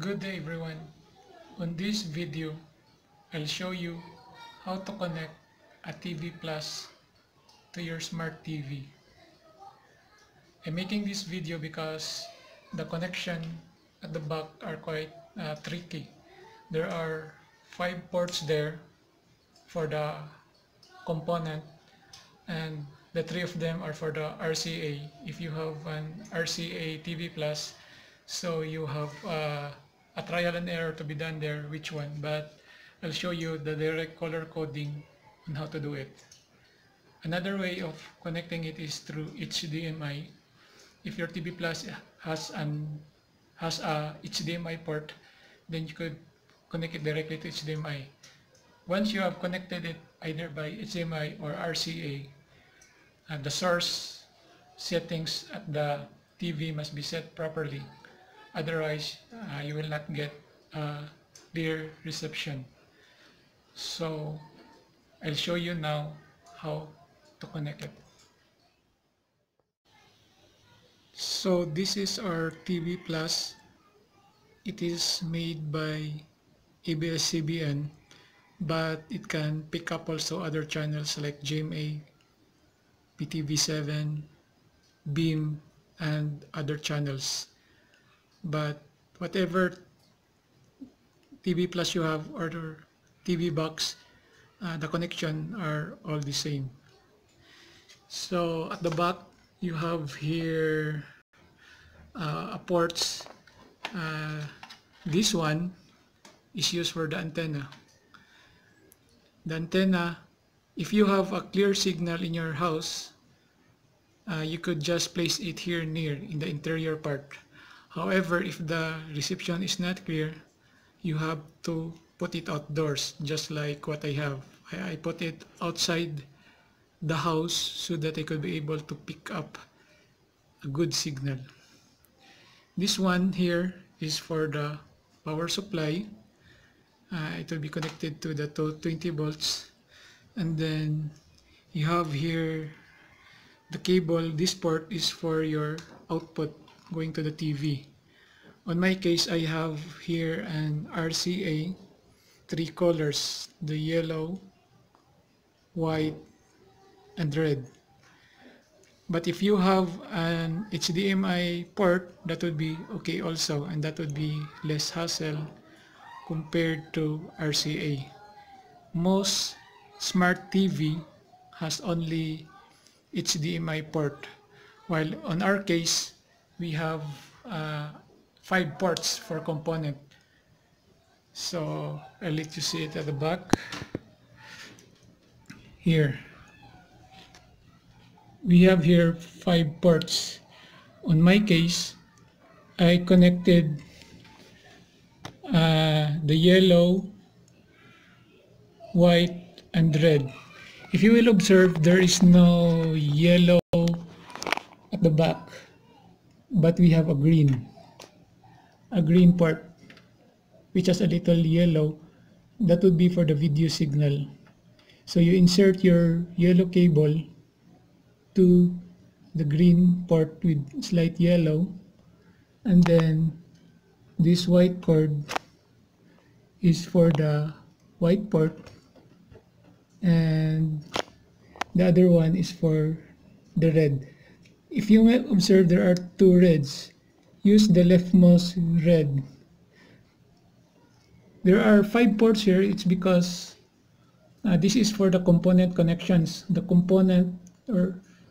Good day everyone. On this video, I'll show you how to connect a TV Plus to your smart TV. I'm making this video because the connection at the back are quite tricky. There are 5 ports there for the component, and the 3 of them are for the RCA. If you have an RCA TV Plus, so you have a trial and error to be done there which one, but I'll show you the direct color coding on how to do it. Another way of connecting it is through HDMI. If your TV Plus has a HDMI port, then you could connect it directly to HDMI. Once you have connected it either by HDMI or RCA, the source settings at the TV must be set properly. Otherwise, you will not get clear reception. So I'll show you now how to connect it. So this is our TV Plus. It is made by abs-cbn, but it can pick up also other channels like GMA, PTV7, Beam, and other channels. But whatever TV Plus you have or TV box, the connection are all the same. So at the back you have here a ports. This one is used for the antenna. The antenna, if you have a clear signal in your house, you could just place it here near in the interior part. However, if the reception is not clear, you have to put it outdoors, just like what I have. I put it outside the house so that I could be able to pick up a good signal. This one here is for the power supply. It will be connected to the 20 volts. And then you have here the cable. This port is for your output going to the TV. On my case, I have here an RCA, 3 colors, the yellow, white, and red. But if you have an HDMI port, that would be okay also, and that would be less hassle compared to RCA. Most smart TV has only HDMI port, while on our case, we have 5 ports for component. So I'll let you see it at the back. Here we have here 5 ports. On my case, I connected the yellow, white, and red. If you will observe, there is no yellow at the back, but we have a green part which has a little yellow. That would be for the video signal. So you insert your yellow cable to the green port with slight yellow, and then this white cord is for the white port, and the other one is for the red. If you may observe, there are 2 reds. Use the leftmost red. There are 5 ports here. It's because this is for the component connections. The component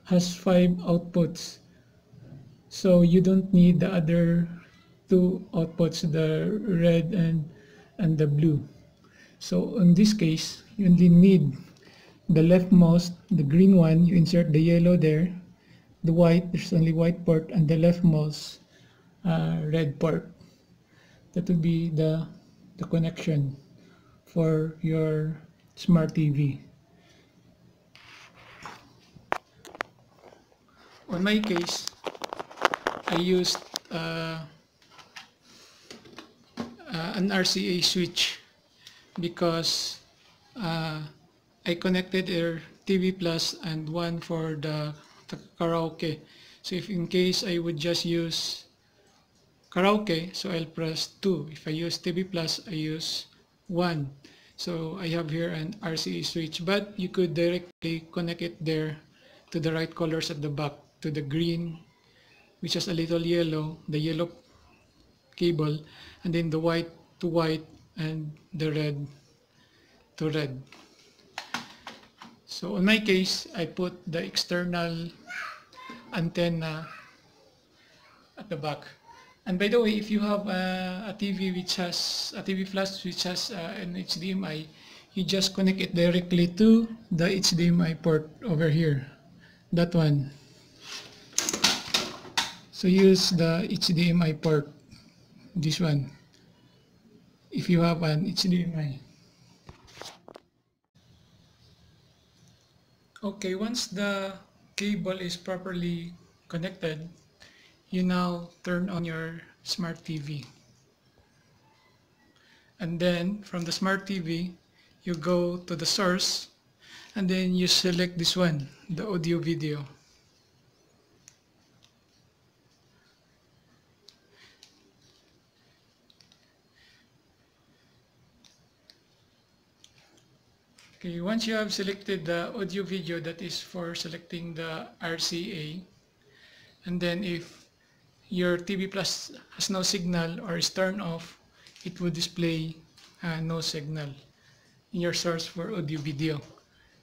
has 5 outputs, so you don't need the other 2 outputs, the red and the blue. So in this case, you only need the leftmost, the green one. You insert the yellow there. The white, there's only white port, and the leftmost red port. That would be the connection for your smart TV. On my case, I used an RCA switch because I connected a TV Plus and one for the karaoke. So if in case I would just use karaoke, so I'll press 2. If I use TV Plus, I use 1. So I have here an RCA switch, but you could directly connect it there to the right colors at the back, to the green, which has a little yellow, the yellow cable, and then the white to white, and the red to red. So in my case, I put the external antenna at the back. And by the way, if you have a TV which has a TV Plus which has an HDMI, you just connect it directly to the HDMI port over here, that one. So use the HDMI port, this one, if you have an HDMI. Okay, once the cable is properly connected, you now turn on your smart TV. And then from the smart TV, you go to the source, and then you select this one, the audio video. Okay, once you have selected the audio video, that is for selecting the RCA, and then if your TV Plus has no signal or is turned off, it will display no signal in your source for audio video.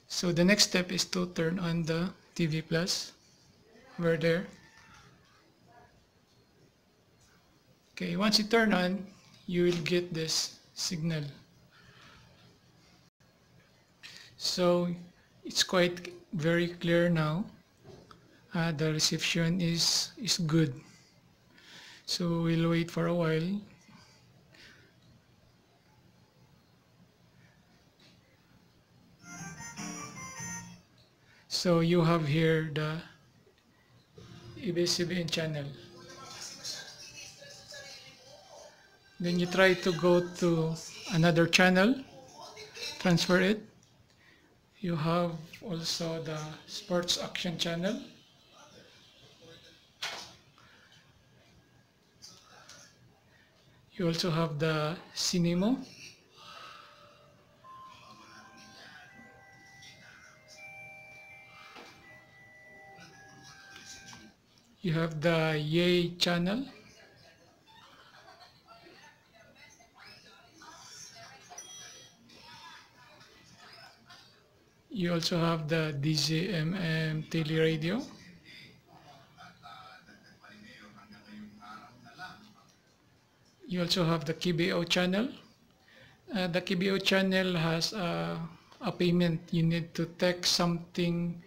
So the next step is to turn on the TV Plus over there. Okay, once you turn on, you will get this signal. So it's quite very clear now. The reception is good. So we'll wait for a while. So you have here the abs-cbn channel. Then you try to go to another channel, transfer it. You have also the sports action channel. You also have the cinema. You have the Yay channel. You also have the DZMM teleradio. You also have the KBO channel. The KBO channel has a payment. You need to text something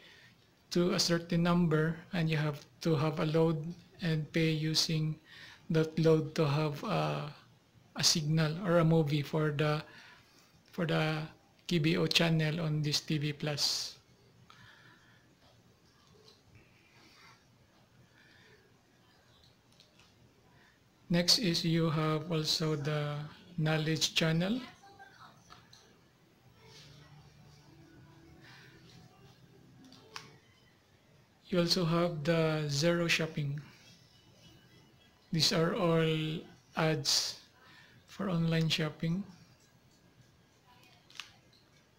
to a certain number, and you have to have a load and pay using that load to have a signal or a movie for the KBO channel on this TV Plus. Next is you have also the knowledge channel. You also have the zero shopping. These are all ads for online shopping.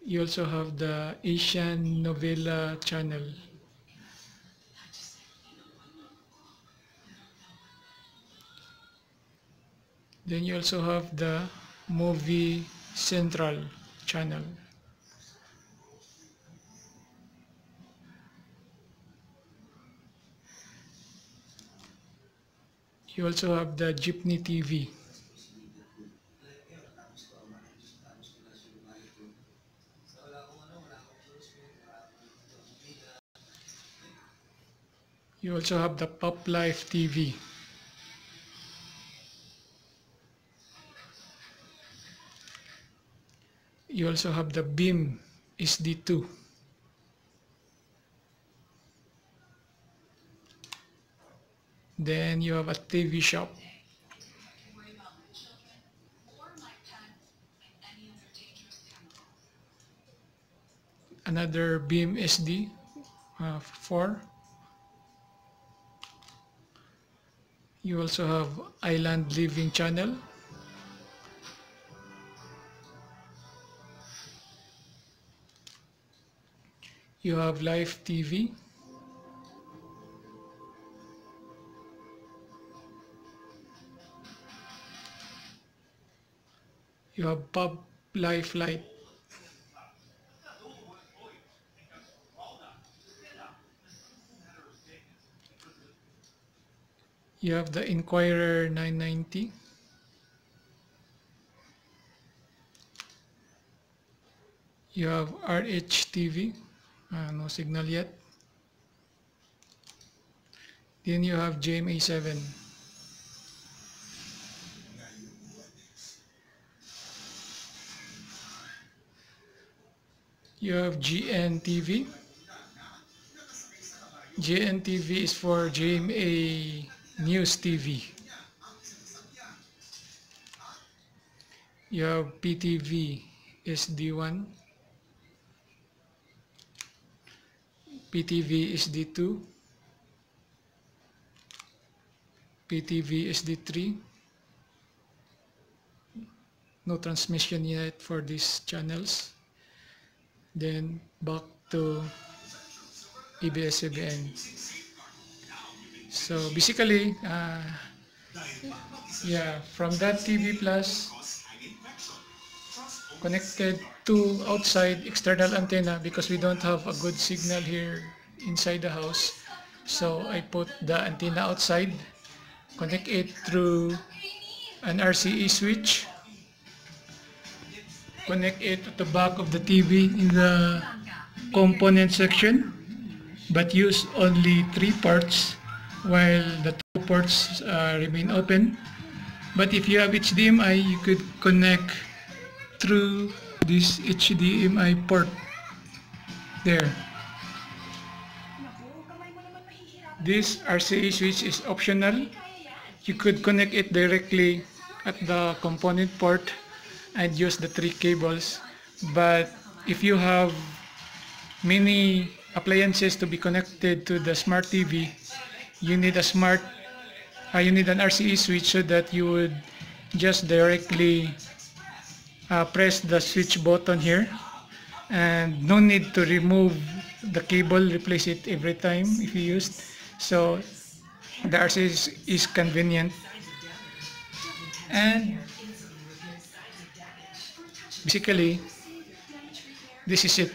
You also have the Asian novella channel. Then you also have the movie central channel. You also have the Jeepney TV. You also have the Pop Life TV. You also have the Beam SD2. Then you have a TV shop. Another Beam SD 4. You also have Island Living channel. You have Live TV. You have Pub Life Light. You have the Inquirer 990. You have RH TV. No signal yet. Then you have JMA 7. You have GN TV. GN TV is for GMA News TV. You have PTV SD1. PTV SD2. PTV SD3. No transmission yet for these channels. Then back to abs-cbn. So basically, yeah, from that TV Plus connected to outside external antenna, because we don't have a good signal here inside the house. So I put the antenna outside, connect it through an RCA switch, connect it at the back of the TV in the component section, but use only 3 ports while the 2 ports remain open. But if you have HDMI, you could connect through this HDMI port there. This RCA switch is optional. You could connect it directly at the component port and use the 3 cables. But if you have many appliances to be connected to the smart TV, you need an RCA switch, so that you would just directly press the switch button here, and no need to remove the cable, replace it every time if you used. So the RCA is convenient. And basically, this is it.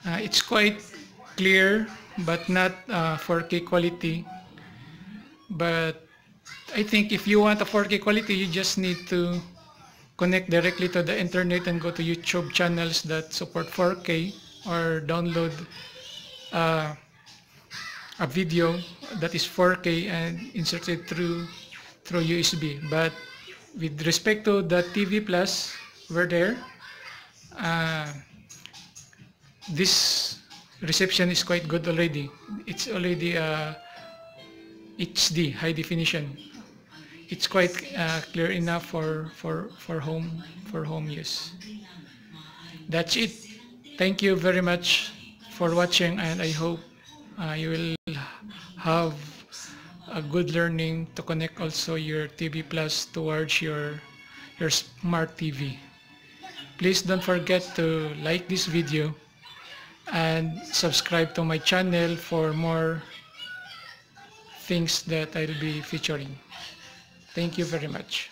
It's quite clear, but not 4K quality. But I think if you want a 4K quality, you just need to connect directly to the internet and go to YouTube channels that support 4K, or download a video that is 4K and insert it through USB. But with respect to the TV Plus, we're there. This reception is quite good already. It's already HD, high definition. It's quite clear enough for home use. That's it. Thank you very much for watching, and I hope you will have a good learning to connect also your TV Plus towards your smart TV. Please don't forget to like this video and subscribe to my channel for more things that I'll be featuring. Thank you very much.